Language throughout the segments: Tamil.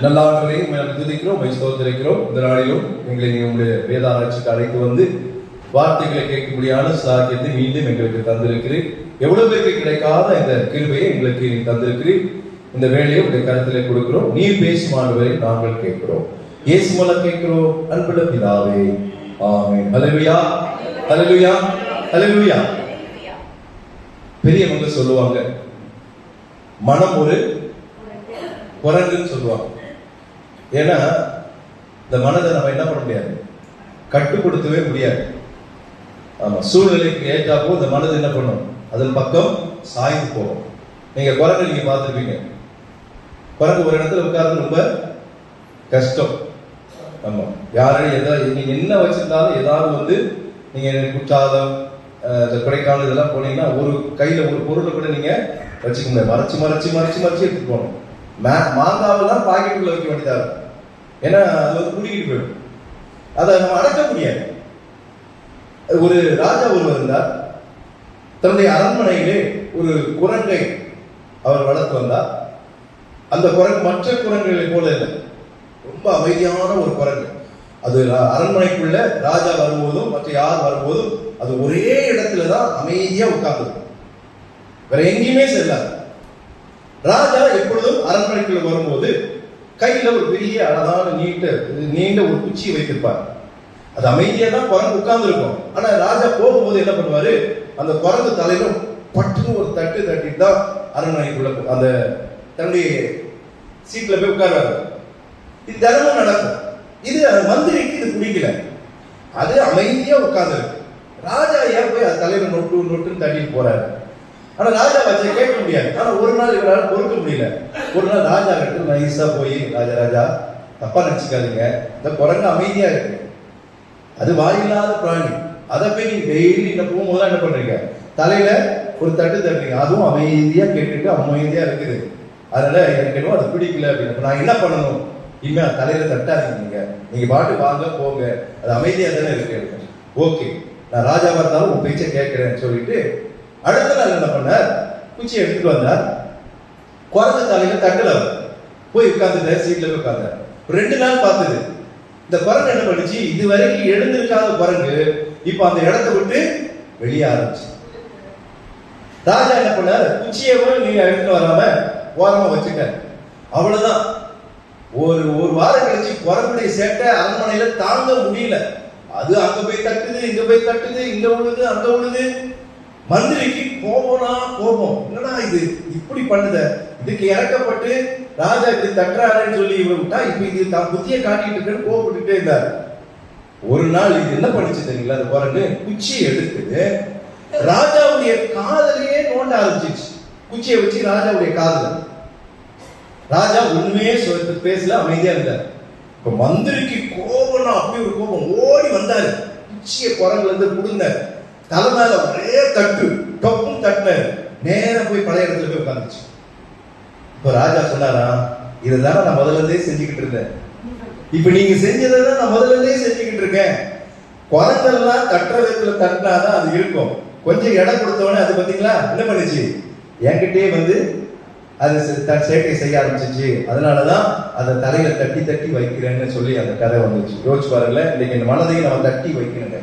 நல்ல ஆண்டவரே, உம்மை துதிக்கிறோம், உம்மை ஸ்தோத்திரிக்கிறோம். இந்த நாளிலும் எங்களை உங்களுடைய வேத ஆராய்ச்சிக்கு அழைத்து வந்து வார்த்தைகளை கேட்கும்படியான சாக்கியத்தை மீண்டும் எங்களுக்கு தந்திருக்கிறீர். எவ்வளவு பேருக்கு கிடைக்காத இந்த கிருபையை எங்களுக்கு நீ தந்திருக்கிறீர். இந்த வேலையை உடைய கருத்திலே கொடுக்கிறோம். நீர் பேசும் ஆண்டவரை நாங்கள் கேட்கிறோம். இயேசு மூலம் கேட்கிறோம், அன்புள்ள பிதாவே, ஆமென். ஹல்லேலூயா, ஹல்லேலூயா, ஹல்லேலூயா. பெரியவங்க சொல்லுவாங்க, மனம் ஒரு குரங்குன்னு சொல்லுவாங்க. ஏன்னா இந்த மனதை நம்ம என்ன பண்ண முடியாது, கட்டுப்படுத்தவே முடியாது. ஆமா, சூழ்நிலைக்கு ஏற்றாப்போ இந்த மனது என்ன பண்ணும், அதன் பக்கம் சாய்ந்து போகும். நீங்க குரங்கு நீங்க பார்த்துருப்பீங்க. குரங்கு ஒரு இடத்துல உட்கார்ந்து ரொம்ப கஷ்டம். ஆமா, யாரையும் ஏதாவது நீங்க என்ன வச்சிருந்தாலும் ஏதாவது வந்து நீங்க குற்றாலம், கொடைக்கானல் இதெல்லாம் போனீங்கன்னா ஒரு கையில ஒரு பொருளை கூட நீங்க வச்சுக்க முடியாது. மறைச்சு மறைச்சு மறைச்சு மறைச்சு எடுத்துட்டு போகணும். மாங்காவெல்லாம் பாக்கெட்டுக்குள்ள வைக்க வேண்டியதா இருக்கும். ஏன்னா அது வந்து குடிக்கிட்டு போயிடும். அதை நம்ம அடக்க முடியாது. ஒரு ராஜா ஒருவர் இருந்தார். தன்னுடைய அரண்மனையிலே ஒரு குரங்கை அவர் வளர்த்து வந்தார். அந்த குரங்கு மற்ற குரங்குகளை போல இல்லை, ரொம்ப அமைதியான ஒரு குரங்கு. அது அரண்மனைக்குள்ள ராஜா வரும்போதும் மற்ற யார் வரும்போதும் அது ஒரே இடத்துலதான் அமைதியா உட்கார்ந்து, வேற எங்கேயுமே செல்லாது. ராஜா எப்பொழுதும் அரண்மனைக்குள்ள வரும்போது கையில ஒரு பெரிய அழகான நீண்ட ஒரு குச்சியை வைத்திருப்பார். அது அமைதியா தான் குரங்கு உட்கார்ந்து இருக்கும். ஆனா ராஜா போகும்போது என்ன பண்ணுவாரு, அந்த குரங்கு தலையில பட்டுன்னு ஒரு தட்டு தட்டிட்டு தான் அரண்மனைக்குள்ள அந்த தன்னுடைய சீட்ல போய் உட்கார்வாரு. இது தினமும் நடக்கும். இது மந்திரிக்கு இது பிடிக்கல. அது அமைதியா உட்கார்ந்து இருக்கு. ராஜா ஏன் போய் அது தலையில நொட்டு நொட்டுன்னு தட்டிட்டு போறாரு. ஆனா ராஜா வச்ச கேட்க முடியாது. ஆனா ஒரு நாள் இவரால் பொறுக்க முடியல. ஒரு நாள் ராஜா கிட்ட நைஸா போய், ராஜா தப்பா நினைச்சுக்காதீங்க, இந்த குரங்கு அமைதியா இருக்கு, அது வாயில்லாத பிராணி, அதை போய் நீங்க டெய்லி இந்த போகும்போது என்ன பண்றீங்க, தலையில ஒரு தட்டு தட்டுறீங்க, அதுவும் அமைதியா கேட்டுட்டு அமைதியா இருக்குது, அதனால எனக்கு என்னவோ அது பிடிக்கல அப்படின்னு. நான் என்ன பண்ணணும், இனிமே தலையில தட்டாதீங்க, நீங்க பாட்டு வாங்க போங்க, அது அமைதியா தானே இருக்கு. ஓகே, நான் ராஜாவா இருந்தாலும் உன் பேச்சை கேட்கிறேன்னு சொல்லிட்டு அடுத்த நாள் என்ன பண்ணார், குச்சியை எடுத்துட்டு வந்தார். குரங்கு தலையில தட்டுல போய் உட்கார்ந்து சீட்ல போய் உட்கார்ந்தார். 2 நாள் பார்த்தது. இந்த குரங்கு என்ன பண்ணுச்சு, இது வரைக்கும் எழுந்திருக்காத குரங்கு இப்ப அந்த இடத்தை விட்டு வெளியே ஆரம்பிச்சு. ராஜா என்ன பண்ணார், குச்சியவும் நீங்க எடுத்துட்டு வராம ஓரமா வச்சுட்ட. அவ்வளவுதான். ஒரு வாரம் கழிச்சு குரங்குடைய சேட்டை அரண்மனையில தாங்க முடியல. அது அங்க போய் தட்டுது, இங்க போய் தட்டுது, இங்க விழுது, அங்க விழுது. மந்திரிக்கு கோபம், என்னடா இது இப்படி பண்ணுத, இதுக்கு இறக்கப்பட்டு ராஜா இப்படி தட்டுறாருன்னு சொல்லி இவரை விட்டா இப்ப இது தான் புத்திய காட்டிட்டு இருக்குன்னு கோபப்பட்டுட்டே இருந்தார். ஒரு நாள் இது என்ன பண்ணிச்சு தெரியுங்களா, அது குரங்கு குச்சியை எடுத்து ராஜாவுடைய காதலையே நோண்ட ஆரம்பிச்சிச்சு. குச்சியை வச்சு ராஜாவுடைய காதல. ராஜா ஒண்ணுமே பேசல, அமைதியா இருந்தார். இப்ப மந்திரிக்கு கோபம்னா அப்படி ஒரு கோபம், ஓடி வந்தாரு. குச்சியை குரங்குல இருந்து புடுந்தார். தலை மேல ஒரே தட்டு, டொப்பும் தட்டினாரு. நேரம் போய் பழைய இடத்துல போய் உட்காந்துச்சு. இப்ப ராஜா சொன்னாரா, இதுதானே நான் முதல்ல இருந்தே செஞ்சுக்கிட்டு இருந்தேன், இப்ப நீங்க செஞ்சதான் நான் முதல்ல இருந்தே செஞ்சுக்கிட்டு இருக்கேன். குரங்கெல்லாம் தட்டுற விதத்துல தட்டினாதான் அது இருக்கும். கொஞ்சம் இடம் கொடுத்தவனே அது பாத்தீங்களா என்ன பண்ணுச்சு, என்கிட்டயே வந்து அது சேட்டை செய்ய ஆரம்பிச்சிச்சு. அதனாலதான் அந்த தலையில தட்டி தட்டி வைக்கிறேன்னு சொல்லி அந்த கதை வந்துச்சு. யோசிச்சு பாருங்களேன், இன்னைக்கு இந்த மனதையும் நம்ம தட்டி வைக்கணுங்க.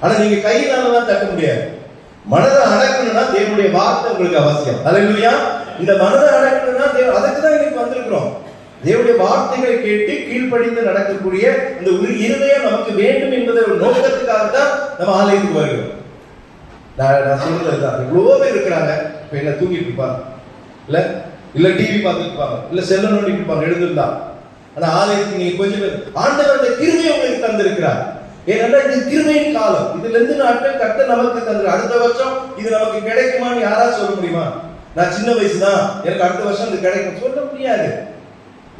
ஆனா நீங்க கையினாலதான் தட்ட முடியாது. மனதை அடக்கணும்னா தேவனுடைய வார்த்தை உங்களுக்கு அவசியம். ஹல்லேலூயா. இந்த மனதை அடக்கணும்னா அதுக்குதான் இன்னைக்கு வந்திருக்கிறோம். தேவனுடைய வார்த்தைகளை கேட்டு கீழ்ப்படிந்து நடக்கக்கூடிய இந்த இருதயம் நமக்கு வேண்டும் என்பதை ஒரு நோக்கத்துக்காக தான் நம்ம ஆலயத்துக்கு வருகிறோம். நான் சொல்றதுதான், இவ்வளவோ பேர் இருக்கிறாங்க, இப்ப என்ன தூங்கிட்டு இருப்பாங்க, இல்ல டிவி பார்த்துட்டு இருப்பாங்க, இல்ல செல்ல நோண்டிட்டு இருப்பாங்க எழுந்திருந்தா. ஆனா ஆலயத்துக்கு நீங்க கொஞ்சம் பேர் ஆண்டவர் அந்த கிருபையை உங்களுக்கு தந்திருக்கிறார். ஏன்னா இது கிருபையின் காலம். இதுல இருந்து நாட்கள் கர்த்தர் நமக்கு தந்து, அடுத்த வருஷம் இது நமக்கு கிடைக்குமான்னு யாராவது சொல்ல முடியுமா? நான் சின்ன வயசுதான், எனக்கு அடுத்த வருஷம் இது கிடைக்கும் சொல்ல முடியாது.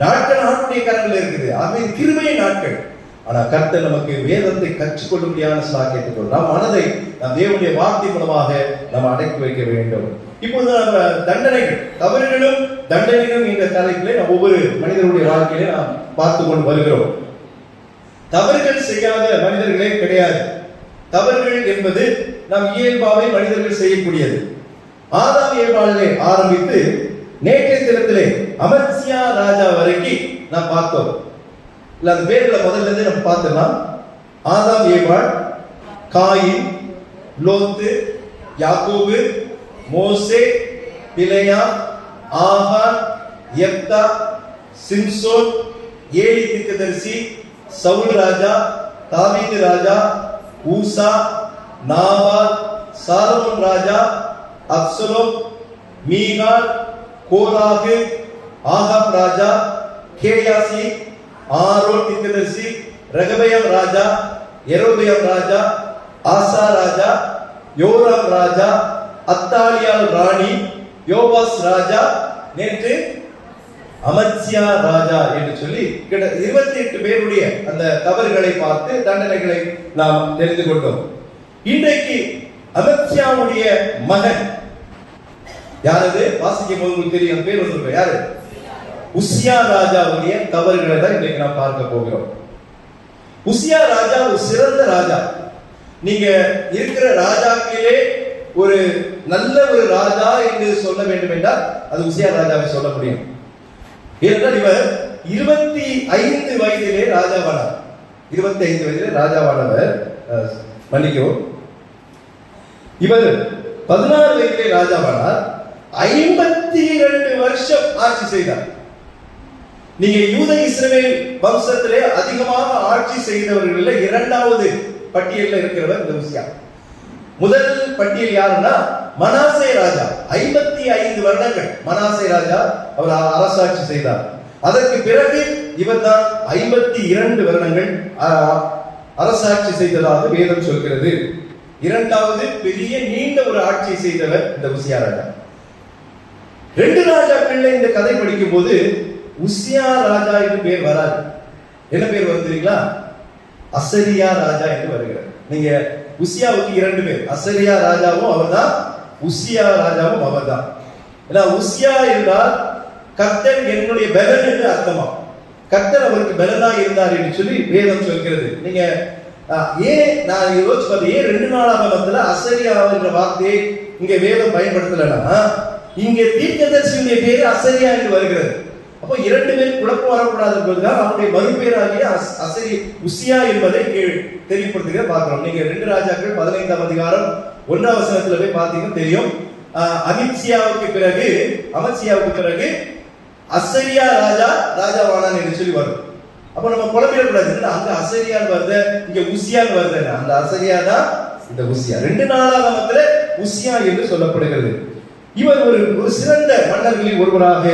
நாட்கள் ஆண்டுடைய கரங்கள் இருக்குது. ஆக இது கிருபையின் நாட்கள். ஆனா கர்த்தர் நமக்கு வேதத்தை கற்றுக்கொள்ள முடியாத சாக்கியத்தை நாம் மனதை நாம் தேவனுடைய வார்த்தை மூலமாக நாம் அடக்கி வைக்க வேண்டும். இப்பொழுது நம்ம தண்டனைகள், தவறுகளும் தண்டனைகளும் என்ற தலைப்பிலே நாம் ஒவ்வொரு மனிதனுடைய வாழ்க்கையிலே நாம் பார்த்து கொண்டு வருகிறோம். தவறுகள் செய்யாத மனிதர்களே கிடையாது. தவறுகள் என்பது நம் இயல்பாவே மனிதர்கள் செய்யக்கூடியது. ஆதாம் ஏவாளிலே ஆரம்பித்து நேற்றைய தினத்திலே அமத்சியா ராஜா வரைக்கும் நான் பார்த்தோம். இல்ல அந்த பேர்களை முதல்ல இருந்து நம்ம பார்த்தலாம். ஆதாம் ஏவாள், காயின், லோத்து, யாக்கோபு, மோசே, பிலேயா, ஆகார், யெப்தா, சிம்சோன், ஏலி தீர்க்கதரிசி, சவுல் ராஜா, தாவீது ராஜா, ஊசா, நாபால், சாலமோன் ராஜா, அப்சலோம், மீகால், கோராகு, ஆகாப் ராஜா, கேயாசி, ஆரோன் தீர்க்கதரிசி, ரெகபெயாம் ராஜா, யெரொபெயாம் ராஜா, ஆசா ராஜா, யோராம் ராஜா, அத்தாலியால் ராணி, யோவாஸ் ராஜா, நேற்று அமத்சியா ராஜா என்று சொல்லி 28 பேருடைய அந்த தவறுகளை பார்த்து தண்டனைகளை நாம் தெரிந்து கொண்டோம். இன்றைக்கு அமத்சியாவுடைய மகன் யாரது? வாசிக்கும் போது உங்களுக்கு தெரியும், பேர் சொல்லுங்க, யாரு? உசியா ராஜாவுடைய தவறுகளை தான் இன்றைக்கு நாம் பார்க்க போகிறோம். உசியா ராஜா ஒரு சிறந்த ராஜா. நீங்க இருக்கிற ராஜாக்களே ஒரு நல்ல ஒரு ராஜா என்று சொல்ல வேண்டும் என்றால் அது உசியா ராஜாவை சொல்ல முடியும். ஏனென்றால் இவர் 25 வயதிலே ராஜாவானார். 25 வயதிலே ராஜாவானவர், மன்னிக்கவும், இவர் 16 வயதிலே ராஜாவானார். 52 வருஷம் ஆட்சி செய்தார். நீங்க யூத இஸ்ரவேல் வம்சத்திலே அதிகமாக ஆட்சி செய்தவர்கள் இரண்டாவது பட்டியலில் இருக்கிறவர் இந்த உசியா. முதல் பட்டியல் யாருன்னா மனாசே ராஜா. 55 வருடங்கள் மனாசே ராஜா அவர் அரசாட்சி செய்தார். அதற்கு பிறகு இவர் தான் 52 வருடங்கள் அரசாட்சி செய்ததாக வேதம் சொல்கிறது. இரண்டாவது பெரிய நீண்ட ஒரு ஆட்சி செய்தவர் இந்த உசியா ராஜா. 2 ராஜாக்கள்ல இந்த கதை படிக்கும் போது உசியா ராஜா என்று பேர் வராது. என்ன பேர் வருதுங்களா? அசரியா ராஜா என்று வருகிறது. நீங்க உசியாவுக்கு 2 பேர், அசரியா ராஜாவும் அவர்தான், உசியா ராஜாவும் அவர்தான். ஏன்னா உசியா என்றால் கர்த்தர் என்னுடைய பலன் என்று அர்த்தமா. கர்த்தர் அவருக்கு பலனா இருந்தார் என்று சொல்லி வேதம் சொல்கிறது. நீங்க ஏன் நான் யோசிச்சு பார்த்தேன், ஏன் 2 நாளாகமத்துல அசரியா என்ற வார்த்தையை இங்க வேதம் பயன்படுத்தலன்னா, இங்க தீர்க்கதரிசியுடைய பேரு அசரியா என்று வருகிறது. அப்போ 2 பேர் குழப்பம் வரக்கூடாது என்பதுதான் அவருடைய மறுபேராகிய அசரி உசியா என்பதை தெரியப்படுத்துகிற பார்க்கிறோம். நீங்க 2 ராஜாக்கள் 15ஆம் அதிகாரம் 1ஆம் வசனத்துல போய் பார்த்தீங்கன்னா தெரியும். அமத்சியாவுக்கு பிறகு அசரியா ராஜாவானான் என்று சொல்லி வரும். அப்ப நம்ம குழப்பிடக்கூடாது, அங்க அசரியான்னு வருது, இங்க உசியான்னு வருது. அந்த அசரியா தான் இந்த உசியா. 2 நாளாகமத்துல உசியா என்று சொல்லப்படுகிறது. இவர் ஒரு சிறந்த மன்னர்களில் ஒருவராக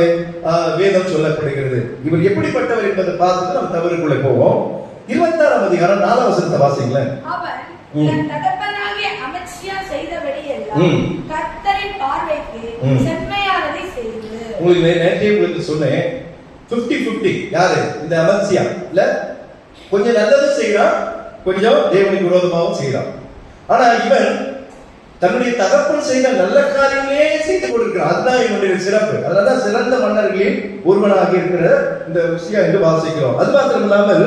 வேதம் சொல்லப்படுகிறது. இவர் எப்படிப்பட்டவர் என்பதை பார்த்துட்டு நம்ம தவறுக்குள்ள போவோம். 26ஆம் அதிகாரம் 4ஆம் வசனத்தை வாசிங்களேன். அவன் தகப்பனாகிய அமத்சியா செய்தபடியெல்லாம் கர்த்தரின் பார்வைக்கு செம்மையானதை செய்து. உங்களுக்கு நேற்றே உங்களுக்கு சொன்னேன், 50-50 யாரு? இந்த அமத்சியா இல்ல, கொஞ்சம் நல்லது செய்யறான், கொஞ்சம் தேவனுக்கு விரோதமாகவும் செய்யறான். ஆனா இவன் தன்னுடைய தகப்பன் செய்த நல்ல காரியங்களே செய்து கொடுக்கிறார். அதுதான் இவனுடைய சிறப்பு. அதனாலதான் சிறந்த மன்னர்களில் ஒருவனாக இருக்கிற இந்த உசியா என்று வாசிக்கிறோம். அது மாத்திரம் இல்லாமல்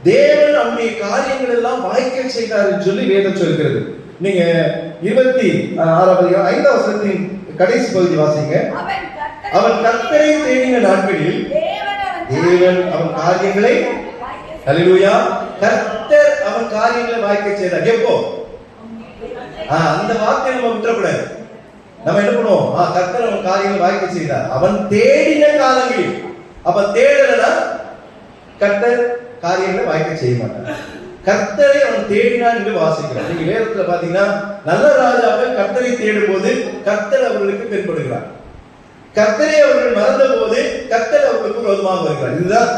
தேவன் அவனுடைய காரியங்கள் எல்லாம் வாய்க்க செய்தார் என்று சொல்லி வேதம் சொல்கிறது. நீங்க 26ஆம் அதிகாரம் 5ஆம் வசனத்தின் கடைசி பகுதி வாசிங்க. அவன் கர்த்தரை தேடின நாட்களில் தேவன் அவன் காரியங்களை, ஹல்லேலூயா, கர்த்தர் அவன் காரியங்களை வாய்க்க செய்தார். எப்போ? அந்த வார்த்தையை நம்ம விட்டுறக்கூடாது. நம்ம என்ன பண்ணுவோம்? கர்த்தர் அவன் காரியங்களை வாய்க்க செய்தார். அவன் தேடின காலங்களில். அப்ப தேடலனா கர்த்தர் காரியங்களை வாய்க்க செய்ய மாட்டார். கர்த்தரை அவன் தேடினான் என்று வாசிக்கிறார். நீங்க வேதத்துல பாத்தீங்கன்னா நல்ல ராஜாக்கள் கர்த்தரை தேடும் போது கர்த்தர் அவர்களுக்கு தென்படுகிறார். கர்த்தரை அவர்கள் மறந்த போது கர்த்தர் அவர்களுக்கு விரோதமாக வருகிறார். இதுதான்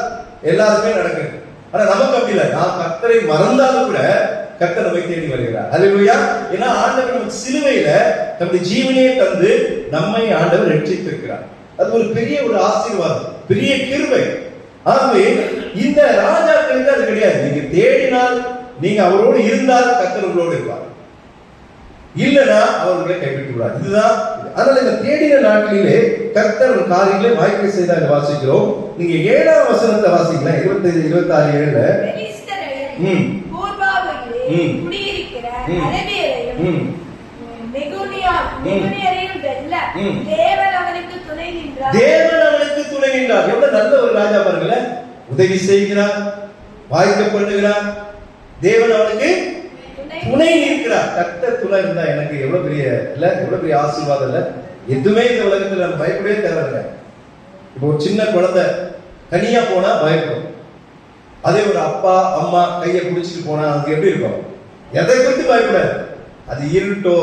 எல்லாருமே நடக்குது. ஆனா நமக்கு அப்படி இல்லை. நாம் கர்த்தரை மறந்தாலும் கூட கர்த்தர் நம்மை தேடி வருகிறார். ஹல்லேலூயா. ஏன்னா ஆண்டவர் நமக்கு சிலுவையில தம்முடைய ஜீவனையை தந்து நம்மை ஆண்டவர் ரட்சித்திருக்கிறார். அது ஒரு பெரிய ஒரு ஆசீர்வாதம், பெரிய கிருபை. ஆகவே இந்த ராஜாக்களுக்கு அது கிடையாது. நீங்க தேடினால், நீங்க அவரோடு இருந்தால் கர்த்தர் உங்களோடு இருப்பார், இல்லைன்னா அவர்களை கைவிட்டு விடாது. இதுதான். அதனால இந்த தேடின நாட்களிலே கர்த்தர் காரியங்களை வாய்க்க செய்தாங்க வாசிக்கிறோம். நீங்க 7ஆம் வசனத்தை வாசிக்கலாம். 25-26-7 குடியிருக்கிற அரபியரையும் மெகுனியரையும் வெல்ல தேவன் அவனுக்கு துணை நின்றார். தேவன் அவனுக்கு துணை நின்றார். எவ்வளவு நல்ல ஒரு ராஜா பாருங்களேன். உதவி செய்கிறார், வாய்க்க பண்ணுகிறார். தேவன் அவனுக்கு துணை நிற்கிறார். கர்த்தர் துணை இருந்தா எனக்கு எவ்வளவு பெரிய இல்ல, எவ்வளவு பெரிய ஆசீர்வாதம் இல்ல. எதுவுமே இந்த உலகத்துல நம்ம பயப்படவே தேவையில்லை. இப்போ ஒரு சின்ன குழந்தை தனியா போனா பயப்படும். அதே ஒரு அப்பா அம்மா கையை பிடிச்சிட்டு போனா அதுக்கு எப்படி இருக்கும்? எதை குறித்து பயப்படாது. அது இருட்டோ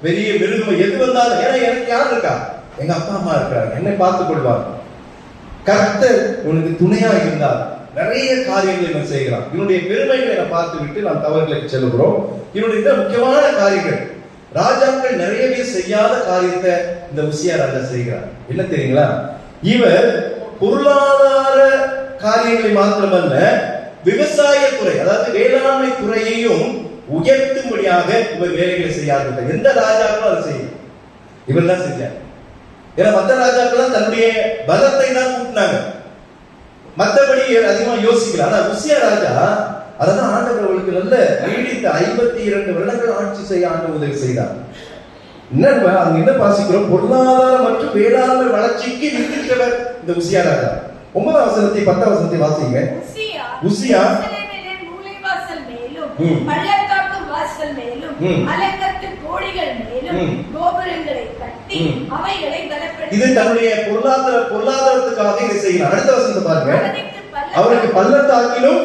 பெரிய மிருகமோ எது வந்தாலும், ஏன்னா எனக்கு யார் இருக்கா? எங்க அப்பா அம்மா இருக்கிறாங்க, என்னை பார்த்துக் கொள்வாங்க. கர்த்தர் உனக்கு துணையா இருந்தால் நிறைய காரியங்களை இவன் செய்கிறான். இவனுடைய பெருமைகளை பார்த்து விட்டு நாம் தவறுகளுக்கு செல்கிறோம். இவனுடைய முக்கியமான காரியங்கள், ராஜாக்கள் நிறையவே செய்யாத காரியத்தை இந்த உசியா ராஜா செய்கிறார். என்ன தெரியுங்களா? இவர் பொருளாதார காரியங்களை மாத்திரமல்ல, விவசாயத்துறை, அதாவது வேளாண்மை துறையையும் உயர்த்தும்படியாக இவர் வேலைகளை செய்யார்கள். எந்த ராஜாக்களும் அதை செய்யும், இவர் தான் செஞ்சார். ஏன்னா மற்ற ராஜாக்கள் தன்னுடைய பலத்தை தான் கூட்டினாங்க, மற்றபடி அதிகமா யோசிக்கல. ஆனா உசியா ராஜா அதான் ஆண்டவர் அவளுக்கு நல்ல நீடித்த 52 வருடங்கள் ஆட்சி செய்ய ஆண்டு உதவி செய்தார். என்ன வாசிக்கிறோம்? பொருளாதார மற்றும் வேளாண்மை வளர்ச்சிக்கு நிற்கிறவர் இந்த உசியா ராஜா. 9ஆம் வசனத்தை 10ஆம் வசனத்தை வாசிங்க. உசியா பள்ளத்தாக்கு வாசல் மேலும் அலங்கத்து கோடிகள் மேலும் கோபுரங்களை கட்டி அவைகளை பலப்படுத்தி, இது தன்னுடைய பொருளாதாரத்துக்காக இதை செய்யலாம். அடுத்த வசனத்தை பாருங்க. அவருக்கு பள்ளத்தாக்கிலும்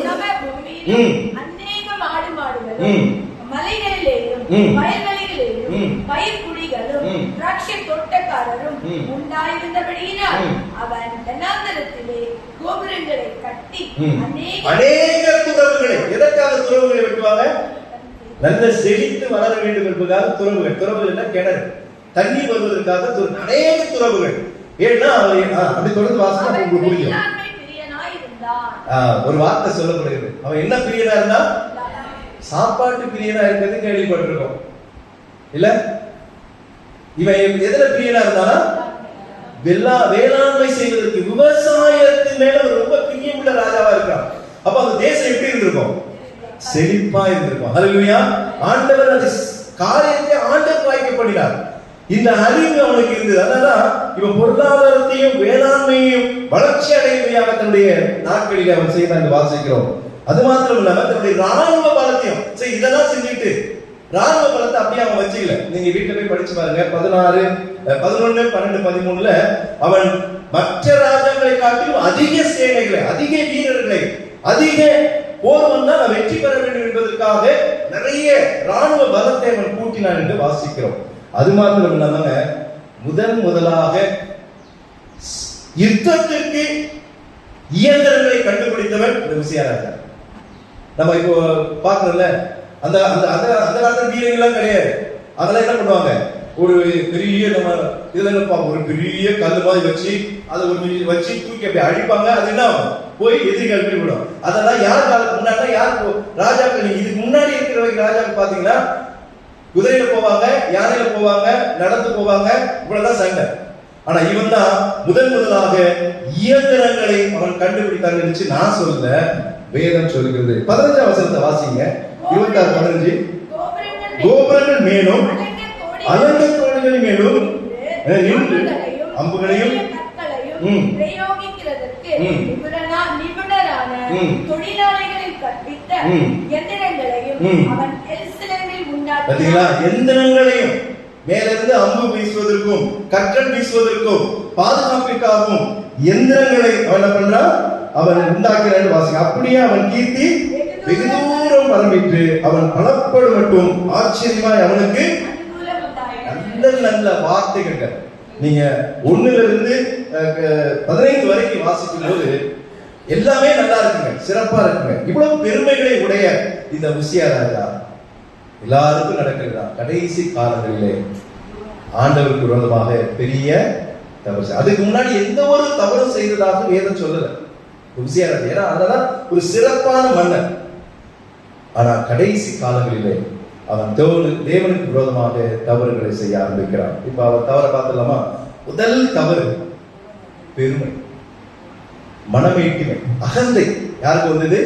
அநேக ஆடு மாடுகளும் மலைகளிலேயும் வயல்வெளிகளிலேயும் பயிர் குடிகளும் திராட்சை தோட்டக்காரரும் உண்டாயிருந்தபடியினால் அவன் வனாந்தரத்திலே கோபுரங்களை கட்டி அநேக துறவுகளை, எதற்காக துறவுகளை வெட்டுவாங்க? நல்ல செழித்து வளர வேண்டும் என்பதற்காக துறவுகள். துறவுகள் என்ன? கிணறு, தண்ணீர் வருவதற்காக அநேக துறவுகள். ஏன்னா அப்படி தொடர்ந்து வாசனை உங்களுக்கு புரியும். ஒரு வார்த்தை சொல்லப்படுகிறது, அவன் என்ன பிரியனா இருந்தா? சாப்பாட்டு பிரியனா இருக்கிறது கேள்விப்பட்டிருக்கோம் இல்ல? இவன் எதுல பிரியனா இருந்தானா? வேளாண்மை செய்வதற்கு, விவசாயத்து மேல ரொம்ப பிரியமுள்ள ராஜாவா இருக்கான். அப்ப அந்த தேசம் எப்படி இருந்திருக்கும்? செழிப்பா இருந்திருக்கும். ஹல்லேலூயா. ஆண்டவர் அந்த காரியத்தை ஆண்டவர் வாய்க்க பண்ணினார். இந்த அறிவு அவனுக்கு இருந்தது. அதனால இவன் பொருளாதாரத்தையும் வேளாண்மையையும் வளர்ச்சி அடைவதாக தன்னுடைய நாட்களில் அவன் செய்தான் வாசிக்கிறோம். அது மாத்திரம் இல்லாம தன்னுடைய ராணுவ பலத்தையும் இதெல்லாம் செஞ்சுட்டு ராணுவ பலத்தை அப்படியே அவன் வச்சுக்கல. நீங்க வீட்டுல போய் படிச்சு பாருங்க. 16, 11, 12, 13 அவன் மற்ற ராஜாக்களை காட்டிலும் அதிக சேனைகளை, அதிக வீரர்களை, அதிக போர் வந்தால் நான் வெற்றி பெற வேண்டும் என்பதற்காக நிறைய ராணுவ பலத்தை அவன் கூட்டினான் என்று வாசிக்கிறோம். அது மாத்திரம் இல்லாம முதலாக யுத்தத்திற்கு இயந்திரங்களை கண்டுபிடித்தவன் இந்த உசியா ராஜா. நம்ம இப்போ பாக்குறோம்ல, அந்த காலத்துல வீரர்கள்லாம் கிடையாது. அதெல்லாம் என்ன பண்ணுவாங்க? ஒரு பெரிய நம்ம இதுல ஒரு பெரிய கல்லு மாதிரி வச்சு அதை வச்சு தூக்கி அப்படி அடிப்பாங்க. அது என்ன போய் எதிரிகள் விடும். அதெல்லாம் யார் காலத்துக்கு முன்னாடி யார் ராஜாக்கள், இதுக்கு முன்னாடி இருக்கிறவங்க ராஜாக்கள் பாத்தீங்கன்னா குதிரையில போவாங்க, யானையில போவாங்க, நடந்து போவாங்க, இவ்வளவுதான் சண்டை. ஆனா இவன் தான் முதலாக இயந்திரங்களை அவன் கண்டுபிடித்தான் நினைச்சு நான் சொல்ல, வேதம் சொல்கிறது. 15ஆம் வசனத்தை வாசிங்க. 26, 15. கோபுரங்கள் மேலும் அலங்க தோள்களின் மேலும் நின்று அம்புகளையும் பிரயோகிக்கிறதற்கு நிபுணரான தொழிலாளிகளில் கற்பித்த எந்திரங்களையும் அவன் எருசலேமில் உண்டாக்கினான். பாத்தீங்களா? எந்திரங்களையும் மேலிருந்து அம்பு வீசுவதற்கும் கற்றல் வீசுவதற்கும் பாதுகாப்பிற்காகவும் எந்திரங்களை அவன் என்ன பண்றான்? அவன் உண்டாக்கிறான் வாசிங்க. அப்படியே அவன் கீர்த்தி வெகு தூரம் பரம்பிட்டு அவன் பலப்படும் மட்டும் ஆச்சரியமாய் அவனுக்கு நல்ல நல்ல வார்த்தைகள். நீங்க 1லிருந்து 15 வரைக்கும் வாசிக்கும் போது எல்லாமே நல்லா இருக்குங்க, சிறப்பா இருக்குங்க. இவ்வளவு பெருமைகளை உடைய இந்த உசியா ராஜா எல்லாருக்கும் நடக்கிறதா கடைசி காலங்களிலே ஆண்டவருக்கு விரோதமாக பெரிய தவறு. அதுக்கு முன்னாடி எந்த ஒரு தவறும் செய்ததாக வேதம் சொல்லல உசியா ராஜா. ஏன்னா அதெல்லாம் ஒரு சிறப்பான மன்னர். ஆனா கடைசி காலங்களிலே அவன் தேவனுக்கு விரோதமாக தவறுகளை செய்ய ஆரம்பிக்கிறான். இப்ப அவன் தவறை பார்த்துலாமா? முதல் தவறு பெருமை, மனமேட்டிமை, அகந்தை. யாருக்கு வந்தது?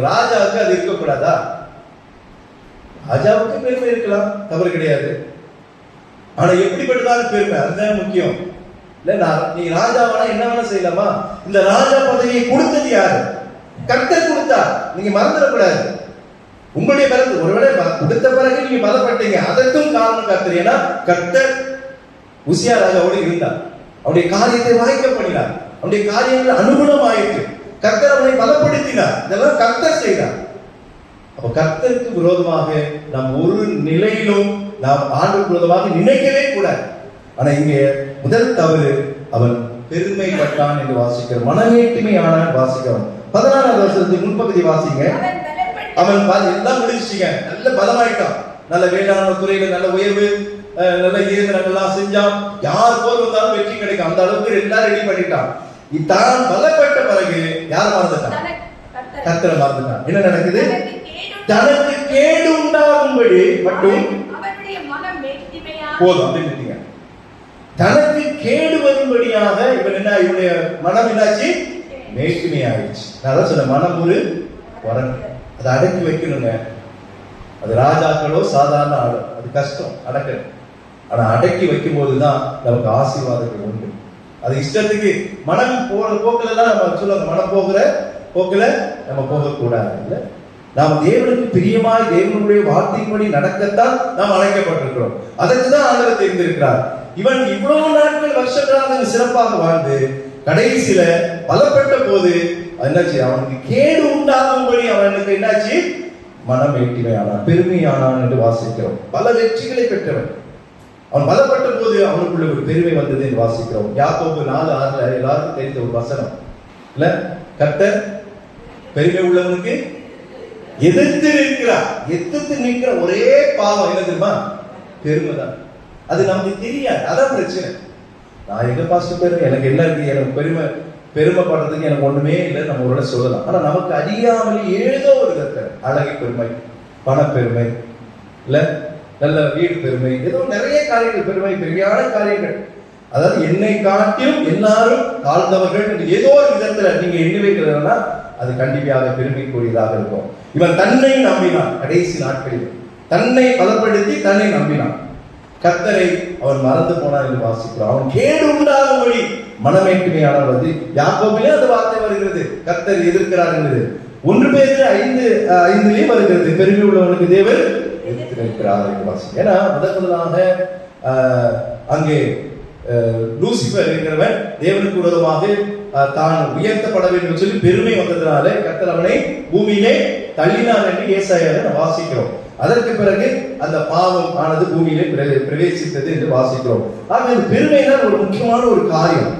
ராஜாவுக்கு அது இருக்கக்கூடாதா? ராஜாவுக்கு பெருமை இருக்கலாம், தவறு கிடையாது. ஆனா எப்படிப்பட்டதான பெருமை, அதுதான் முக்கியம். இல்ல நீ ராஜாவானா என்ன வேணா செய்யலாமா? இந்த ராஜா பதவியை கொடுத்தது யாரு? கர்த்தர் கொடுத்தார். நீங்க மறந்துடக்கூடாது. உங்களுடைய பிறகு ஒருவேளை கொடுத்த பிறகு நீங்க பலப்பட்டீங்க, அதற்கும் காரணம் கர்த்தர். ஏன்னா கர்த்தர் உசியா ராஜாவோடு இருந்தார், அவருடைய காரியத்தை வாய்க்க பண்ணினார், அவருடைய காரியங்கள் அனுகூலம் ஆயிற்று, கர்த்தர் அவனை பலப்படுத்தினார். இதெல்லாம் கர்த்தர் செய்தார். அப்ப கர்த்தருக்கு விரோதமாக நாம் ஒரு நிலையிலும் நாம் ஆண்டுக்கு விரோதமாக நினைக்கவே கூடாது. ஆனா இங்க முதல் தவறு, அவன் பெருமைப்பட்டான் என்று வாசிக்கிறோம். மனமேட்டுமையானான் வாசிக்கிறோம். 16வது வருஷத்துக்கு முன்பகுதி வாசிங்க. அவன் எல்லாம் முடிச்சுங்க, நல்ல பலமாயிட்டான், நல்ல வேளாண் துறையில நல்ல உயர்வு, நல்ல இயந்திரங்கள்லாம் செஞ்சான், யார் போல் வந்தாலும் வெற்றி கிடைக்கும், அந்த அளவுக்கு எல்லாம் ரெடி பண்ணிட்டான். தான் பலப்பட்ட பிறகு யார் மறந்துட்டான்? கர்த்தரை மறந்துட்டான். என்ன நடக்குது? தனக்கு கேடு உண்டாகும்படி மட்டும் போதும் அப்படின்னு தனக்கு கேடு வரும்படியாக இவன் என்ன, இவனுடைய மனம் என்னாச்சு? மேட்டுமை ஆயிடுச்சு. நான் தான் சொன்ன மனம் ஒரு குரங்கு, அதை அடக்கி வைக்கணுங்க. அது ராஜாக்களோ சாதாரண ஆளு, அது கஷ்டம் அடக்கணும். ஆனா அடக்கி வைக்கும் போதுதான் நமக்கு ஆசீர்வாதங்கள் உண்டு. அது இஷ்டத்துக்கு மனம் போற போக்குல தான் நம்ம சொல்லுவாங்க, மனம் போகிற போக்குல நம்ம போகக்கூடாது. இல்ல, நாம் தேவனுக்கு பிரியமாய் தேவனுடைய வார்த்தையின்படி நடக்கத்தான் நாம் அழைக்கப்பட்டிருக்கிறோம். அதற்கு தான் ஆண்டவர் தெரிந்திருக்கிறார். இவன் இவ்வளவு நாட்கள் வருஷங்களாக சிறப்பாக வாழ்ந்து கடைசியில பலப்பட்ட போது என்னாச்சு? அவனுக்கு கேடு உண்டாகும்படி அவனுக்கு என்னாச்சு? மனம் மேட்டிமையானான், பெருமையானான் என்று வாசிக்கிறோம். பல வெற்றிகளை பெற்றவன். அவன் பலப்பட்ட போது அவனுக்குள்ள ஒரு பெருமை வந்தது என்று வாசிக்கிறோம். யாக்கோபு 4:6 எல்லாருக்கும் தெரிந்த ஒரு வசனம் இல்ல, கர்த்தர் பெருமை உள்ளவனுக்கு எதிர்த்து நிற்கிறார். எதிர்த்து நிற்கிற ஒரே பாவம் என்ன தெரியுமா? பெருமைதான். அது நமக்கு தெரியாது, அதான் பிரச்சனை. நான் எங்க பாஸ்டர் பெருமை, எனக்கு என்ன இருக்கு, எனக்கு பெருமைப்படுறதுக்கு எனக்கு ஒண்ணுமே இல்லை, நம்ம ஒரு சொல்லலாம். ஆனா நமக்கு அறியாமல் ஏதோ ஒரு கர்த்தர், அழகை பெருமை, பணப்பெருமை, இல்ல நல்ல வீடு பெருமை, ஏதோ நிறைய காரியங்கள் பெருமை, பெருமையான காரியங்கள். அதாவது என்னை காட்டிலும் எல்லாரும் தாழ்ந்தவர்கள் ஏதோ ஒரு விதத்துல நீங்க எண்ணி வைக்கிறதுனா அது கண்டிப்பாக பெருமைக்குரியதாக இருக்கும். இவன் தன்னை நம்பினான். கடைசி நாட்களில் தன்னை பலப்படுத்தி தன்னை நம்பினான். கர்த்தரை அவன் மறந்து போனான் என்று வாசிக்கிறோம். அவன் கேடு உண்டாகும்படி மனமேட்டுமையானவர் வந்து யாக்கோபிலே அந்த வார்த்தை வருகிறது, கர்த்தர் எதிர்க்கிறார் என்பது. 1 பேதுரு 5:5 வருகிறது, பெருமை உள்ளவனுக்கு தேவன் எதிர்த்து நிற்கிறார் என்று வாசிக்கிறோம். ஏன்னா முதலாக அங்கே லூசிபர் இருக்கிறவன் தேவனுக்கு விரோதமாக தான் உயர்த்தப்பட வேண்டும் சொல்லி பெருமை வந்ததுனால கர்த்தர் அவனை பூமியிலே தள்ளினார் என்று ஏசாயாவை வாசிக்கிறோம். அதற்கு பிறகு அந்த பாவம் ஆனது பூமியிலே பிரவேசித்தது என்று வாசிக்கிறோம். ஆக இந்த பெருமை தான் ஒரு முக்கியமான ஒரு காரியம்.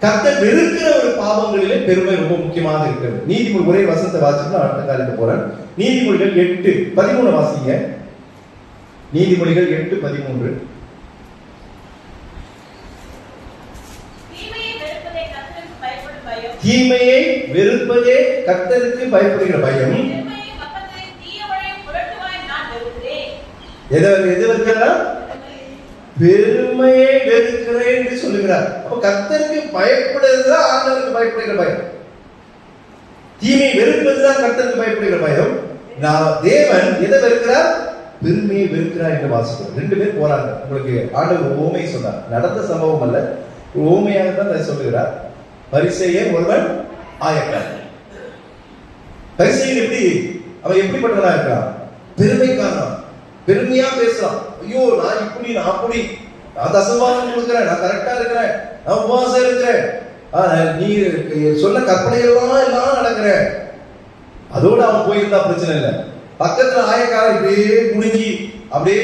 கர்த்தர் வெறுக்கிற ஒரு பாவங்களிலே பெருமை ரொம்ப முக்கியமாக இருக்கிறது. நீதிமொழி ஒரே வசனத்தை வாசிச்சு அடுத்த காரியத்துக்கு போறேன். நீதிமொழிகள் 8:13 வாசிங்க. நீதிமொழிகள் 8:13. தீமையை வெறுப்பதே கர்த்தருக்கு பயப்படுகிற பயம். எது வெறுக்கிறார்? பெருமையை வெறுக்கிறேன் என்று சொல்லுகிறார். அப்ப கர்த்தருக்கு பயப்படுறதுதான் ஆண்டவருக்கு பயப்படுகிற பயம். தீமை வெறுப்பதுதான் கர்த்தருக்கு பயப்படுகிற பயம். தேவன் எதை வெறுக்கிறார்? பெருமையை வெறுக்கிறார் என்று வாசிக்கிறோம். 2 பேர் போறாங்க. உங்களுக்கு ஆண்டவர் ஓமை சொன்னார், நடந்த சம்பவம் அல்ல, ஓமையாக தான் அதை சொல்லுகிறார். பரிசேயன் ஒருவன் ஆயக்காரன். பரிசேயன் எப்படி, அவன் எப்படிப்பட்டவனா இருக்கிறான்? பெருமைக்காரன், பெருமையா பேசுறான். ஐயோ நான் இப்படி, நான் அப்படி, நான் தசமபாகம் கொடுக்கிறேன், நான் கரெக்டா இருக்கிறேன், நான் உபவாசம் இருக்கிறேன், நீ சொன்ன கற்பனைகள்லாம் எல்லாம் நடக்கிறேன். அதோட அவன் போயிருந்தா பிரச்சனை இல்லை. பக்கத்துல ஆயக்காரன் இப்படியே குனிஞ்சி அப்படியே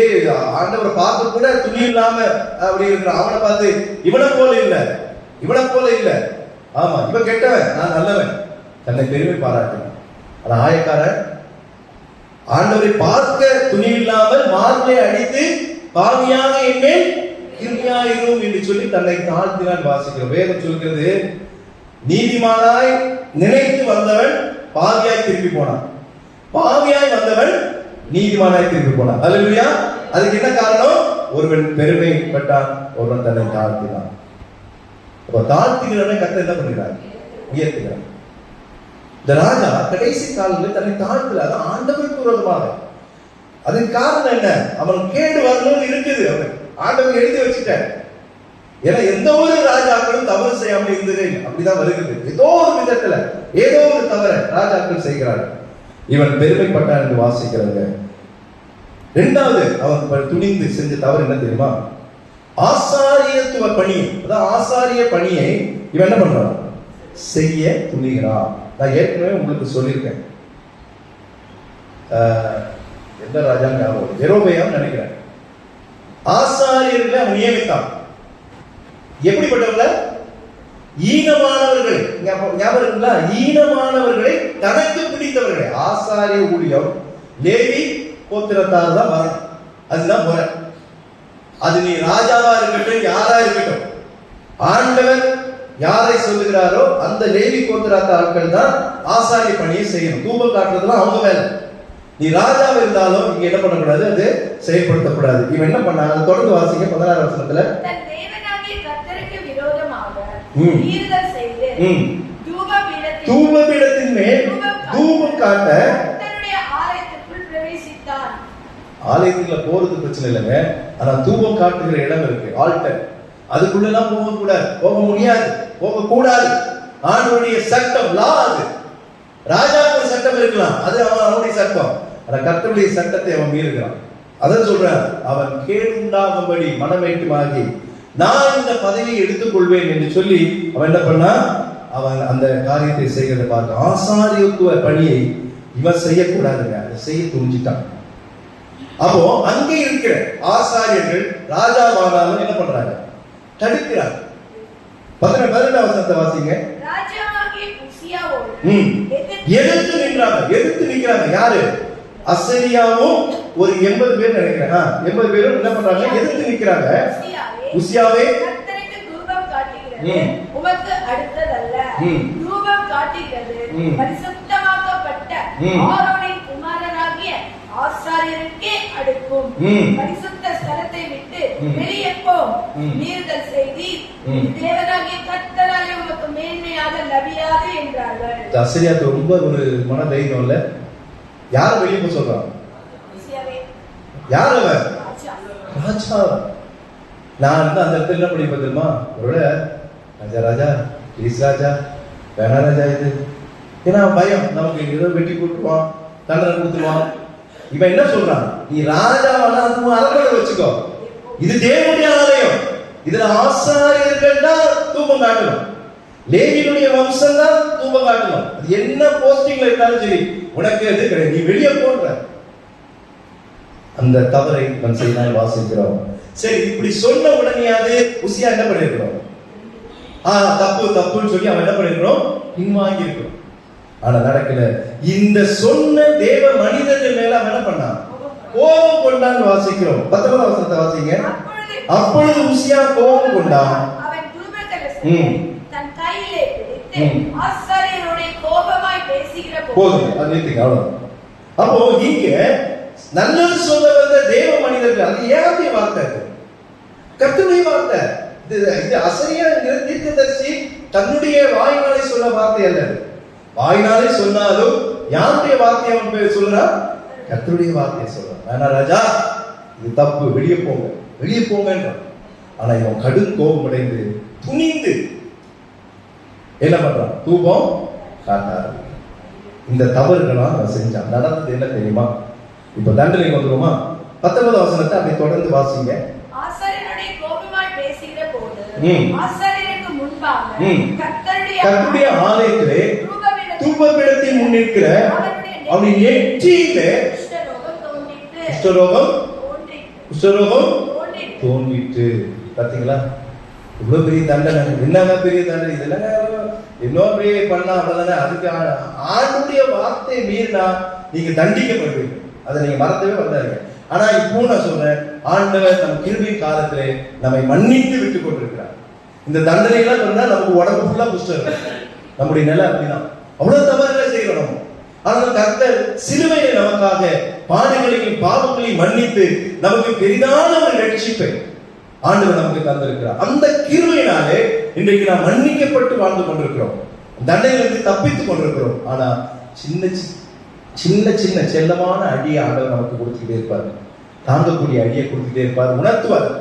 ஆண்டவரை பார்க்க கூட துணி இல்லாம அப்படி இருக்கிற அவனை பார்த்து இவனை போல இல்ல, இவனை போல இல்ல, ஆமா இவன் கெட்டவன், நான் நல்லவன், தன்னை பெருமை பாராட்டினான். ஆனா ஆயக்காரன் ஆண்டவரை பார்க்க துணி இல்லாமல் மார்பை அடித்து பாவியாக என்மேல் கிருபையாயிரும் என்று சொல்லி தன்னை தாழ்த்தினான் வாசிக்கிறோம். வேதம் சொல்கிறது, நீதிமானாய் நினைத்து வந்தவன் பாவியாய் திரும்பி போனான், பாவியாய் வந்தவன் நீதிமானாய் திரும்பி போனான். அல்லேலூயா. அதுக்கு என்ன காரணம்? ஒருவன் பெருமைப்பட்டான், ஒருவன் தன்னை தாழ்த்தினான். அப்ப தாழ்த்துகிறவன் கர்த்தர் என்ன பண்ணுகிறார்? உயர்த்துகிறார். இந்த ராஜா கடைசி காலத்தில் தன்னை தாழ்த்துறாரு ஆண்டவருக்கு விரோதமாக. அதன் காரணம் என்ன? அவன் கேடு வரணும்னு இருக்குது, அவன் ஆண்டவர் எழுதி வச்சுட்டார். ஏன்னா எந்த ஒரு ராஜாக்களும் தவறு செய்யாமல் இருந்ததே இல்லை. அப்படிதான் வருகிறது. ஏதோ ஒரு விதத்துல ஏதோ ஒரு தவறை ராஜாக்கள் செய்கிறார்கள். இவன் பெருமைப்பட்டான் என்று வாசிக்கிறாங்க. இரண்டாவது அவன் துணிந்து செஞ்ச தவறு என்ன தெரியுமா? ஆசாரியத்துவ பணி, அதான் ஆசாரிய பணியை இவன் என்ன பண்றான்? செய்ய துணிகிறான். நான் ஏற்கனவே உங்களுக்கு சொல்லியிருக்கேன். எந்த ராஜா ஞாபகம்? யெரொபெயாம் நினைக்கிறேன். ஆசாரியர்களை அவன் நியமித்தான். எப்படிப்பட்டவங்க? ஈனமானவர்களை, ஞாபகம் இருக்குங்களா? ஈனமானவர்களை தனக்கு பிடித்தவர்களை. ஆசாரிய ஊழியம் லேவி கோத்திரத்தார் தான் வரணும். அதுதான் முறை. அது நீ ராஜாவா இருக்கட்டும், யாரா இருக்கட்டும், ஆண்டவர் யாரை சொல்லுகிறாரோ அந்த லேவி கோத்திரத்தார் ஆட்கள் தான் ஆசாரிய பணியை செய்யணும். தூபம் காட்டுறதுலாம் அவங்க வேலை. நீ ராஜாவா இருந்தாலும் இங்க என்ன பண்ணக்கூடாது, அது செயல்படுத்தக்கூடாது. இவன் என்ன பண்ணாங்க? தொடர்ந்து வாசிங்க 16 வசனத்துல. தூபபீடத்தின் மேல் தூபம் காட்ட ஆலயத்துக்குள்ள போறது பிரச்சனை இல்லைங்க. ஆனா தூபம் காட்டுகிற இடம் இருக்கு, ஆல்டர். அதுக்குள்ளெல்லாம் போக கூடாது, போக முடியாது, போக கூடாது. ஆண்டவருடைய சட்டம், லா. அது ராஜாவுக்கு சட்டம் இருக்கலாம், அது அவனுடைய சட்டம். ஆனா கர்த்தருடைய சட்டத்தை அவன் மீறுகிறான். அதான் சொல்றான், அவன் கேடுண்டாகும்படி மனமேட்டுமாகி நான் இந்த பதவியை எடுத்துக்கொள்வேன் என்று சொல்லி அவன் என்ன பண்ணா? அவன் அந்த காரியத்தை செய்கிறத பார்த்து ஆசாரியத்துவ பணியை இவன் செய்யக்கூடாதுங்க, அதை செய்ய துணிஞ்சிட்டான். அப்போ அங்கே இருக்கிற ஆசாரியர்கள் ராஜாவானாலும் என்ன பண்றாங்க? தடுக்கிறாங்க. 12 வசனத்தை வாசிங்க. எதிர்த்து நின்றாங்க. எதிர்த்து நிற்கிறாங்க. யாரு? அசரியாவும் ஒரு 80 பேர் நினைக்கிறேன். 80 பேரும் என்ன பண்றாங்க? எதிர்த்து நிற்கிறாங்க. உசியாவே, கர்த்தருக்கு தூபம் காட்டுகிறது உமக்கு அடுத்ததல்ல. தூபம் காட்டுகிறது பரிசுத்தமாக்கப்பட்ட ஆரோனின் குமாரனாகிய ஆசாரியருக்கே அடுக்கும். பரிசுத்த ஸ்தலத்தை விட்டு வெளியே போம். மீறுதல் செய்தி தேவனாகிய கர்த்தராலே உமக்கு மேன்மையாக லபியாது என்றார்கள். அசரியாவுக்கு ரொம்ப ஒரு மன தைரியம் இல்ல. யார் வெளியே போக சொல்றான்? யார் அவன்? ராஜா. நான் அந்த இடத்துல என்ன பண்ணி தெரியுமா? ஒருவேளை ராஜா ராஜா ப்ளீஸ் ராஜா, வேணா ராஜா இது, ஏன்னா பயம், நமக்கு ஏதோ வெட்டி போட்டுருவான், தண்டனை கொடுத்துருவான். இவன் என்ன சொல்றான்? நீ ராஜாவான அரண்மனை வச்சுக்கோ, இது தேவனுடைய ஆலயம், இதுல ஆசாரியர்கள் தான் தூபம் காட்டணும், லேவியினுடைய வம்சம் தான் தூபம் காட்டணும். அது என்ன போஸ்டிங்ல இருந்தாலும் சரி, உனக்கு அது கிடையாது, நீ வெளியே போன்ற. அந்த தவறை நான் செய்தால் வாசிக்கிறோம். சரி, இப்படி சொன்ன உடனேயாவது உசியா என்ன பண்ணிருக்கிறோம்? தப்பு தப்புன்னு சொல்லி அவன் என்ன பண்ணிருக்கிறோம்? பின்வாங்கி இருக்கிறோம். ஆனா நடக்கல. இந்த சொன்ன தேவ மனிதர்கள் மேல அவன் என்ன பண்ணான்? கோபம் கொண்டான்னு வாசிக்கிறோம். 19 வசனத்தை வாசிங்க. அப்பொழுது உசியா கோபம் கொண்டான். அவன் தூபகலசத்தை தன் கையிலே பிடித்து ஆசாரியரோட கோபமாய் பேசுகிற போது அது நிறுத்துங்க, அவ்வளவு. அப்போ இங்க நல்லது சொல்ல வந்த தேவ மனிதர்கள், அது ஏன் வார்த்தை? கர்த்தருடைய வார்த்தை. இது அசரியா தீர்க்கதரிசி தன்னுடைய வாயினாலே சொல்ல வார்த்தை அல்ல. வாயினாலே சொன்னாலும் யாருடைய வார்த்தையை அவன் சொல்றான்? கர்த்தருடைய வார்த்தையை சொல்றான். வேணா ராஜா, இது தப்பு, வெளியே போங்க, வெளியே போங்கன்றான். ஆனா இவன் கடும் கோபம் அடைந்து துணிந்து என்ன பண்றான்? தூபம் காட்டாரு. இந்த தவறுகளாம் அவன் செஞ்சான். நடந்தது என்ன தெரியுமா? இப்ப தண்டனை வந்துருமா? 19 வசனத்தை அப்படி தொடர்ந்து வாசிங்க. ஆசாரியனுடைய கோபமாய் பேசுகிற போது ஆசாரியருக்கு முன்பாக கர்த்தருடைய ஆலயத்திலே தூபபீடத்தின் முன் நிற்கிற அவனுடைய நெற்றியிலே குஷ்டரோகம் தோன்றிற்று. பாத்தீங்களா? இவ்வளவு பெரிய தண்டனை. என்னங்க பெரிய தண்டனை இதெல்லாம்? இன்னொரு பெரிய பண்ணா அவ்வளவுதானே. அதுக்கு ஆண்டுடைய வார்த்தை மீறினா நீங்க தண்டிக்கப்படுவீங்க. அதை நீங்க மறக்கவே வந்தாருங்க. ஆனா இப்போ நான் சொல்றேன், ஆண்டவர் நம் கிருபையின் காலத்திலே நம்மை மன்னித்து விட்டு கொண்டிருக்கிறார். இந்த தண்டனை எல்லாம் சொன்னா நமக்கு உடம்பு ஃபுல்லா புஷ்டம் இருக்கு. நம்முடைய நிலை அப்படிதான். அவ்வளவு தவறுகளை செய்யறோம் நம்ம. ஆனால் கர்த்தர் சிலுவையை நமக்காக பாடுகளையும் பாவங்களையும் மன்னித்து நமக்கு பெரிதான ஒரு ரட்சிப்பை ஆண்டவர் நமக்கு தந்திருக்கிறார். அந்த கிருபையினாலே இன்றைக்கு நாம் மன்னிக்கப்பட்டு வாழ்ந்து கொண்டிருக்கிறோம். தண்டனையிலிருந்து தப்பித்துக் கொண்டிருக்கிறோம். ஆனா சின்ன சின்ன சின்ன செல்லமான அடியை ஆண்டவர் நமக்கு கொடுத்துக்கிட்டே இருப்பார். தாங்கக்கூடிய அடியை கொடுத்துக்கிட்டே இருப்பார்.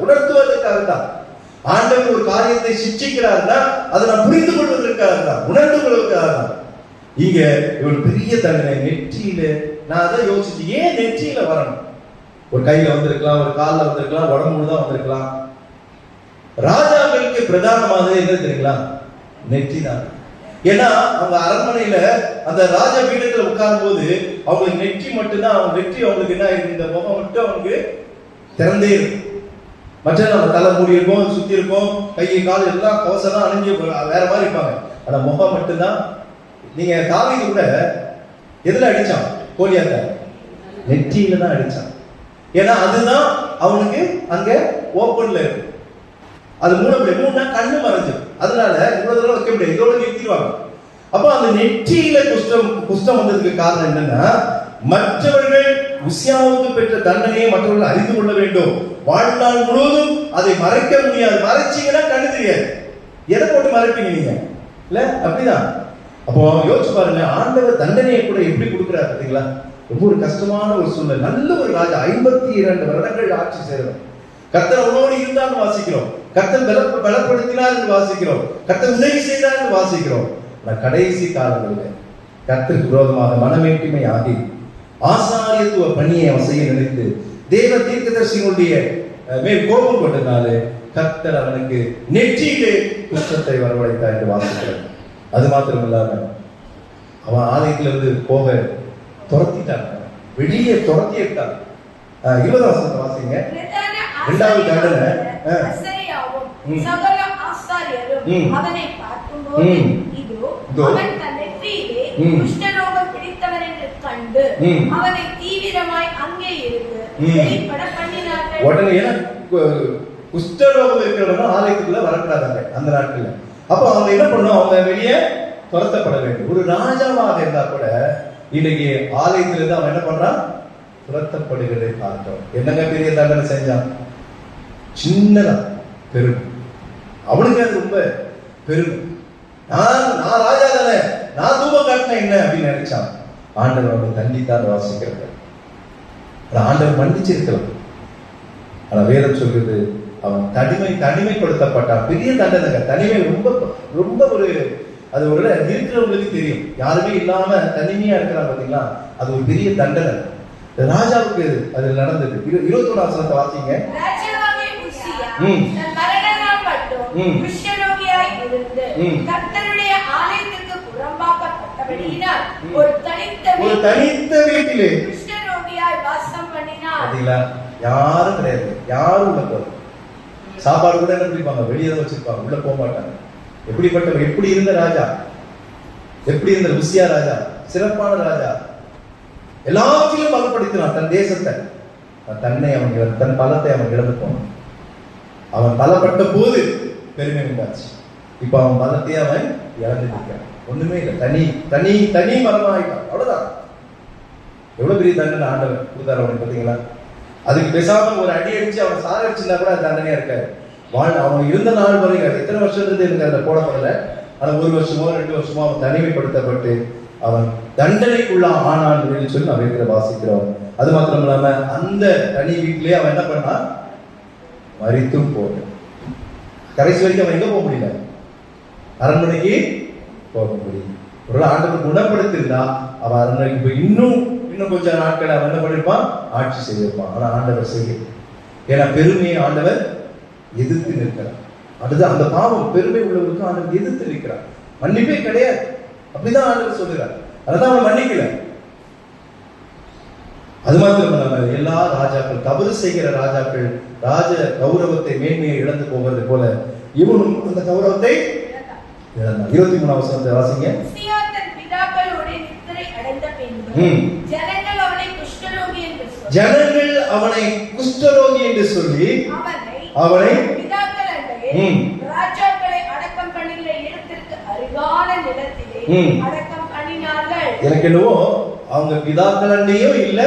உணர்த்துவதற்காகத்தான். ஆண்டவர் ஒரு காரியத்தை சிக்ஷிக்கிறார்னா அதை நான் புரிந்து கொள்வதற்காக தான், உணர்ந்து கொள்வதற்காக தான். இங்க இவள் பெரிய தண்டனை நெற்றியில. நான் அதை யோசிச்சு, ஏன் நெற்றியில வரணும்? ஒரு கையில வந்திருக்கலாம், ஒரு காலில் வந்திருக்கலாம், உடம்பு தான் வந்திருக்கலாம். ராஜாக்களுக்கு பிரதானமாக என்ன தெரியுங்களா? நெற்றி தான். ஏன்னா அவங்க அரண்மனையில அந்த ராஜ பீடத்துல உட்காரும் போது அவங்களுக்கு நெற்றி மட்டும்தான், அவங்க நெற்றி அவங்களுக்கு என்ன இருக்கு, இந்த முகம் மட்டும் அவங்களுக்கு திறந்தே இருக்கும். மற்ற நம்ம தலை மூடி இருக்கும், சுத்தி இருக்கும், கையை கால் எல்லாம் கவசம் அணிஞ்சு வேற மாதிரி இருப்பாங்க. ஆனா முகம் மட்டும்தான். நீங்க தாவீது கூட எதுல அடிச்சான்? கோலியாத்த நெற்றியில தான் அடிச்சான். ஏன்னா அதுதான் அவனுக்கு அங்க ஓப்பன்ல இருக்கு. அது மூணா கண்ணு மறைஞ்சு, அதனால இவ்வளவு தூரம் வைக்க முடியாது, இதோட நிறுத்திடுவாங்க. அப்ப அந்த நெற்றியில குஷ்டம் வந்ததுக்கு காரணம் என்னன்னா, மற்றவர்கள் உசியாவுக்கு பெற்ற தண்டனையை மற்றவர்கள் அறிந்து கொள்ள வேண்டும். வாழ்நாள் முழுவதும் அதை மறைக்க முடியாது. மறைச்சீங்கன்னா கண்ணு தெரியாது. எதை போட்டு மறைப்பீங்க நீங்க? இல்ல அப்படிதான். அப்போ யோசிச்சு பாருங்க, ஆண்டவர் தண்டனையை கூட எப்படி கொடுக்கிறார் பார்த்தீங்களா? ரொம்ப ஒரு கஷ்டமான ஒரு சூழ்நிலை. நல்ல ஒரு ராஜா, 52 வருடங்கள் ஆட்சி செய்யறோம். கர்த்தர் அவனோடு இருந்தான்னு வாசிக்கிறோம், கர்த்தர் பலப்படுத்தினார் என்று வாசிக்கிறோம், கர்த்தர் உதவி செய்தார் என்று வாசிக்கிறோம். கடைசி காலங்களில் கர்த்தருக்கு விரோதமாக மனவேற்றுமை ஆகி ஆசாரியத்துவ பணியை அவன் செய்ய நினைத்து தேவ தீர்க்கதரிசிகளுடைய மேல் கோபம் கொண்டனால கர்த்தர் அவனுக்கு நெற்றியிலே குற்றத்தை வரவழைத்தார் என்று வாசிக்கிறார். அது மாத்திரம் இல்லாம அவன் ஆலயத்திலிருந்து போக துரத்திட்டாங்க, வெளியே துரத்திட்டாங்க. 20 வசனத்தை வாசிங்க. இரண்டாவது தண்டனை சகல ஆசாரியரும் அவனை பார்க்கும்போது இதோ அவன் தன் நெற்றியிலே குஷ்டரோகம் பிடித்தவன் என்று கண்டு அவனை தீவிரமாய் அங்கே இருந்து வெளிப்பட பண்ணினார்கள். உடனே ஏன்னா குஷ்டரோகம் இருக்கிறவங்க ஆலயத்துக்குள்ள வரக்கூடாதாங்க அந்த நாட்கள்ல. அப்ப அவங்க என்ன பண்ணும்? அவங்க வெளியே துரத்தப்பட வேண்டும். ஒரு ராஜாவாக இருந்தா கூட இன்னைக்கு ஆலயத்திலிருந்து அவன் என்ன பண்றான்? துரத்தப்படுகிறதை பார்த்தோம். என்னங்க பெரிய தண்டனை செஞ்சான்? சின்னதா பெரும். அவனுக்கு அது ரொம்ப பெரும். நான் ராஜா தானே, நான் தூபம் காட்டினேன் என்ன அப்படின்னு நினைச்சான். ஆண்டவர் அவனை தண்டித்தான் வாசிக்கிறது. ஆண்டவர் மன்னிச்சிருக்கலாம். ஆனா வேதம் சொல்றது அவன் தனிமைப்படுத்தப்பட்டான். பெரிய தண்டனை. தனிமை ரொம்ப ரொம்ப ஒரு அது ஒரு இருக்கிறவங்களுக்கு தெரியும். யாருமே இல்லாம தனிமையா இருக்கிறாங்க பாத்தீங்களா, அது ஒரு பெரிய தண்டனை. ராஜாவுக்கு அது நடந்தது. 21 வசனத்தை வாசிங்க. ஒரு தனித்த வீட்டிலே யாரும் கிடையாது, யாரும் உள்ள போறது. சாப்பாடு கூட என்ன பிடிப்பாங்க? வெளியே தான் வச்சிருப்பாங்க, உள்ள போக மாட்டாங்க. எப்படிப்பட்ட எப்படி இருந்த ராஜா, எப்படி இருந்த உசியா ராஜா, சிறப்பான ராஜா, எல்லாத்தையும் பலப்படுத்தினான் தன் தேசத்தை. தன்னை அவன் தன் பலத்தை அவன் இழந்து போனான். அவன் பலப்பட்ட போது பெருமை உண்டாச்சு. இப்ப அவன் பலத்தையே அவன் இழந்து நிற்கிறான். ஒண்ணுமே இல்லை, தனி தனி தனி மரமாயிட்டான். அவ்வளவுதான். எவ்வளவு பெரிய தண்டனை ஆண்டவர் கொடுத்தாரு அவனுக்கு பாத்தீங்களா? அதுக்கு பேசாம ஒரு அடி அடிச்சு அவன் சார அடிச்சிருந்தா கூட அது தண்டனையா இருக்காது. அவன் இருந்த நாள் வரைக்கும் எத்தனை வருஷம் இருந்து எனக்கு அதுல போடப்படல. ஆனா 1 வருஷமோ 2 வருஷமோ அவன் தனிமைப்படுத்தப்பட்டு அவன் தண்டனைக்குள்ள ஆனான் சொல்லி நான் வீட்டுல வாசிக்கிறோம். அது மாத்திரம் இல்லாம அந்த தனி வீட்டிலேயே அவன் என்ன பண்ணான்? மரித்தும் போக கடைசி வரைக்கும் அவன் எங்க போக முடியல? அரண்மனைக்கு போக முடியும். ஒரு ஆண்டவர் குணப்படுத்திருந்தா அவன் அரண்மனைக்கு போய் இன்னும் கொஞ்சம் நாட்கள் அவன் என்ன பண்ணிருப்பான்? ஆட்சி செய்திருப்பான். ஆனா ஆண்டவர் செய்ய, ஏன்னா பெருமையை ஆண்டவர் எதிர்த்து நிற்கிறார். அதுதான் அந்த பாவம். பெருமை உள்ளவருக்கு ஆண்டவர் எதிர்த்து நிற்கிறார். மன்னிப்பே கிடையாது. அப்படிதான் ஆண்டவர் சொல்லுகிறார். அதான் அவன் மன்னிக்கல. அது மாத்திரம் இல்லாம எல்லா ராஜாக்கள், தவறு செய்கிற ராஜாக்கள் ராஜ கௌரவத்தை மேன்மையை இழந்து போவது போல இவனும் அந்த கௌரவத்தை இழந்தான். 23 வசனத்தை வாசிங்க. ஜனங்கள் அவனை குஷ்டரோகி என்று சொல்லி அவனை ராஜாக்களை அடக்கம் பண்ணுகிற இடத்திற்கு அருகான நிலத்திலே அடக்கம் பண்ணினார்கள். எனக்கு என்னவோ அவங்க பிதாக்கள் அண்டையும் இல்ல,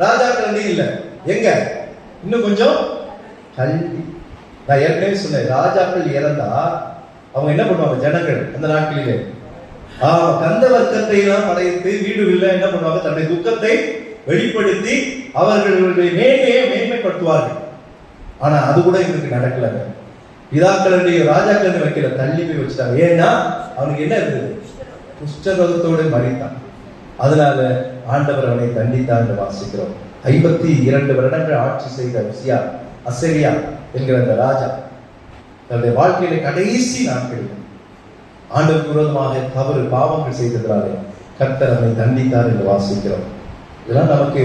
ராஜாக்கள் அண்டையும் இல்ல. எங்க? இன்னும் கொஞ்சம் கல்வி. நான் ஏற்கனவே சொன்னேன், ராஜாக்கள் இறந்தா அவங்க என்ன பண்ணுவாங்க? ஜனங்கள் அந்த நாட்களிலே கந்த வர்க்கத்தை எல்லாம் படைத்து வீடு இல்ல என்ன பண்ணுவாங்க? தன்னுடைய துக்கத்தை வெளிப்படுத்தி அவர்களுடைய மேன்மையை மேன்மைப்படுத்துவார்கள். ஆனா அது கூட இவருக்கு நடக்கல. பிதாக்களுடைய ராஜாக்கள் வைக்கிற தள்ளி போய் வச்சுட்டாங்க. ஏன்னா அவனுக்கு என்ன இருந்தது? குஷ்டரோகத்தோடு மறித்தான். அதனால ஆண்டவர் அவனை தண்டித்தான் என்று வாசிக்கிறோம். 52 வருடங்கள் ஆட்சி செய்த அசரியா என்கிற அந்த ராஜா தன்னுடைய வாழ்க்கையில கடைசி நாட்களில் ஆண்டவருக்கு விரோதமாக தவறு பாவங்கள் செய்ததாலே கர்த்தர் அவனை தண்டித்தார் என்று வாசிக்கிறோம். இதெல்லாம் நமக்கு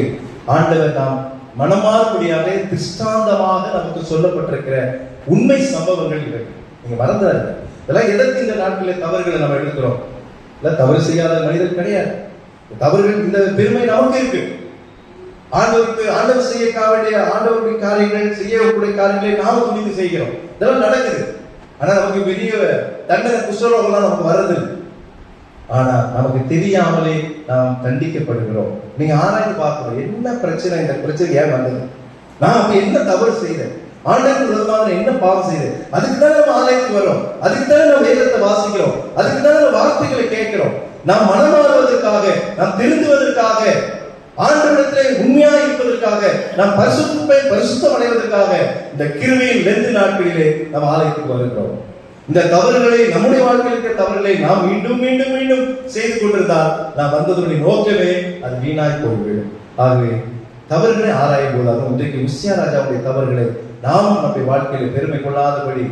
ஆண்டவர் நாம் மனமாறுபடியாக திருஷ்டாந்தமாக நமக்கு சொல்லப்பட்டிருக்கிற உண்மை சம்பவங்கள் இவை. நீங்க மறந்துடாது. இதெல்லாம் எதற்கு இந்த நாட்களில் தவறுகளை நம்ம எடுக்கிறோம்? தவறு செய்யாத மனிதர் கிடையாது. தவறுகள் இந்த பெருமை நமக்கு இருக்கு. ஆண்டவர் செய்ய வேண்டிய ஆண்டவருடைய காரியங்கள், செய்யக்கூடிய காரியங்களை நாம துணிந்து செய்கிறோம். இதெல்லாம் நடக்குது. ஆனா நமக்கு பெரிய தண்டனை குஷ்டரோகம்லாம் நமக்கு வருது. ஆனா நமக்கு தெரியாமலே நாம் தண்டிக்கப்படுகிறோம். நீங்க ஆராய்ந்து பார்க்கணும், என்ன பிரச்சனை, இந்த பிரச்சனை ஏன் வந்தது, நான் அப்ப என்ன தவறு செய்தேன், ஆண்டவருக்கு விரோதமாக என்ன பாவம் செய்தேன், அதுக்கு தானே நம்ம ஆலயத்துக்கு வரோம், அதுக்கு தானே நம்ம வேதத்தை வாசிக்கிறோம், அதுக்கு தானே நம்ம வார்த்தைகளை கேட்கிறோம். நாம் மனமாறுவதற்காக, நாம் திருந்துவதற்காக, ஆண்டவரிடத்திலே உண்மையாக இருப்பதற்காக, நாம் பரிசுத்தம் அடைவதற்காக இந்த கிருபையின் 2 நாட்களிலே நாம் ஆலயத்துக்கு வருகிறோம். இந்த தவறுகளை, நம்முடைய வாழ்க்கையில் இருக்கிற தவறுகளை நாம் மீண்டும் மீண்டும் மீண்டும் செய்து கொண்டிருந்தால் நாம் வந்ததனுடைய நோக்கமே அது வீணாய் போய்விடும். ஆகவே தவறுகளை ஆராயும் போது, அது இன்றைக்கு உசியா ராஜாவுடைய தவறுகளை நாம் நம்முடைய வாழ்க்கையில் பெருமை கொள்ளாதபடி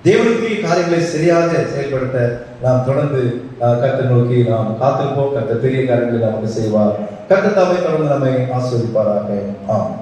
தேவனுக்கு காரியங்களை சரியாக செயல்படுத்த நாம் தொடர்ந்து கர்த்தரை நோக்கி நாம் காத்திருப்போம். கர்த்தர் பெரிய காரியங்களை நமக்கு செய்வார். கர்த்தர் தாமே தொடர்ந்து நம்மை ஆசீர்வதிப்பாராக. ஆம்.